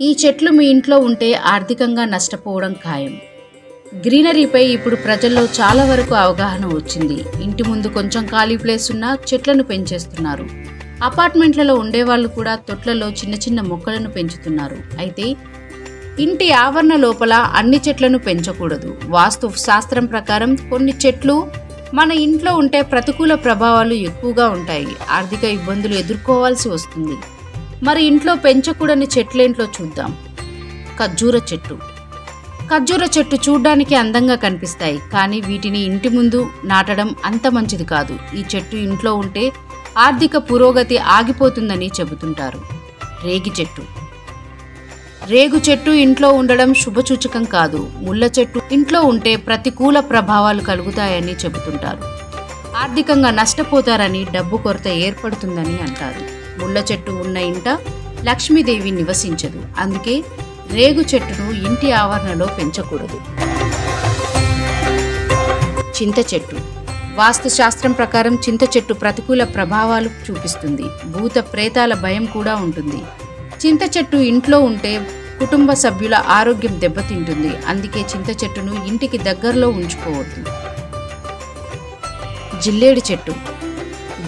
ఈ చెట్లు మీ ఇంట్లో ఉంటే ఆర్థికంగా నష్టపోవడం ఖాయం. గ్రీనరీపై ఇప్పుడు ప్రజల్లో చాలా వరకు అవగాహన వచ్చింది. ఇంటి ముందు కొంచెం ఖాళీ ప్లేస్ ఉన్నా చెట్లను పెంచేస్తున్నారు. అపార్ట్మెంట్లలో ఉండేవాళ్ళు కూడా తొట్లలో చిన్న చిన్న మొక్కలను పెంచుతున్నారు. అయితే ఇంటి ఆవరణ లోపల అన్ని చెట్లను పెంచకూడదు. వాస్తు శాస్త్రం ప్రకారం కొన్ని చెట్లు మన ఇంట్లో ఉంటే ప్రతికూల ప్రభావాలు ఎక్కువగా ఉంటాయి. ఆర్థిక ఇబ్బందులు ఎదుర్కోవాల్సి వస్తుంది. మరి ఇంట్లో పెంచకూడని చెట్లేంట్లో చూద్దాం. ఖర్జూర చెట్టు. ఖర్జూర చెట్టు చూడ్డానికి అందంగా కనిపిస్తాయి, కానీ వీటిని ఇంటి ముందు నాటడం అంత మంచిది కాదు. ఈ చెట్టు ఇంట్లో ఉంటే ఆర్థిక పురోగతి ఆగిపోతుందని చెబుతుంటారు. రేగి చెట్టు. రేగు చెట్టు ఇంట్లో ఉండడం శుభసూచకం కాదు. ముళ్ళ చెట్టు ఇంట్లో ఉంటే ప్రతికూల ప్రభావాలు కలుగుతాయని చెబుతుంటారు. ఆర్థికంగా నష్టపోతారని, డబ్బు కొరత ఏర్పడుతుందని అంటారు. ముళ్ళ చెట్టు ఉన్న ఇంట లక్ష్మీదేవి నివసించదు. అందుకే రేగు చెట్టును ఇంటి ఆవరణలో పెంచకూడదు. చింత చెట్టు. వాస్తు శాస్త్రం ప్రకారం చింత చెట్టు ప్రతికూల ప్రభావాలు చూపిస్తుంది. భూత ప్రేతాల భయం కూడా ఉంటుంది. చింత చెట్టు ఇంట్లో ఉంటే కుటుంబ సభ్యుల ఆరోగ్యం దెబ్బతింటుంది. అందుకే చింత చెట్టును ఇంటికి దగ్గరలో ఉంచుకోవద్దు. జిల్లేడు చెట్టు.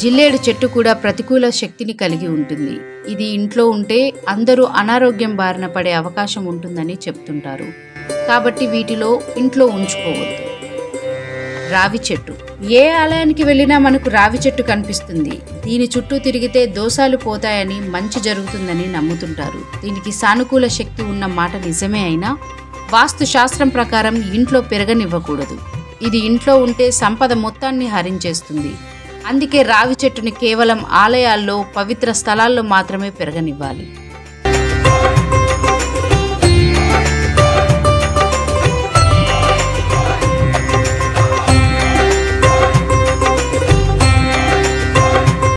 జిల్లేడు చెట్టు కూడా ప్రతికూల శక్తిని కలిగి ఉంటుంది. ఇది ఇంట్లో ఉంటే అందరూ అనారోగ్యం బారిన పడే అవకాశం ఉంటుందని చెప్తుంటారు. కాబట్టి వీటిలో ఇంట్లో ఉంచుకోవద్దు. రావి చెట్టు. ఏ ఆలయానికి వెళ్ళినా మనకు రావి చెట్టు కనిపిస్తుంది. దీని చుట్టూ తిరిగితే దోషాలు పోతాయని, మంచి జరుగుతుందని నమ్ముతుంటారు. దీనికి సానుకూల శక్తి ఉన్న మాట నిజమే అయినా వాస్తు శాస్త్రం ప్రకారం ఇంట్లో పెరగనివ్వకూడదు. ఇది ఇంట్లో ఉంటే సంపద మొత్తాన్ని హరించేస్తుంది. అందుకే రావి చెట్టుని కేవలం ఆలయాల్లో, పవిత్ర స్థలాల్లో మాత్రమే పెరగనివ్వాలి.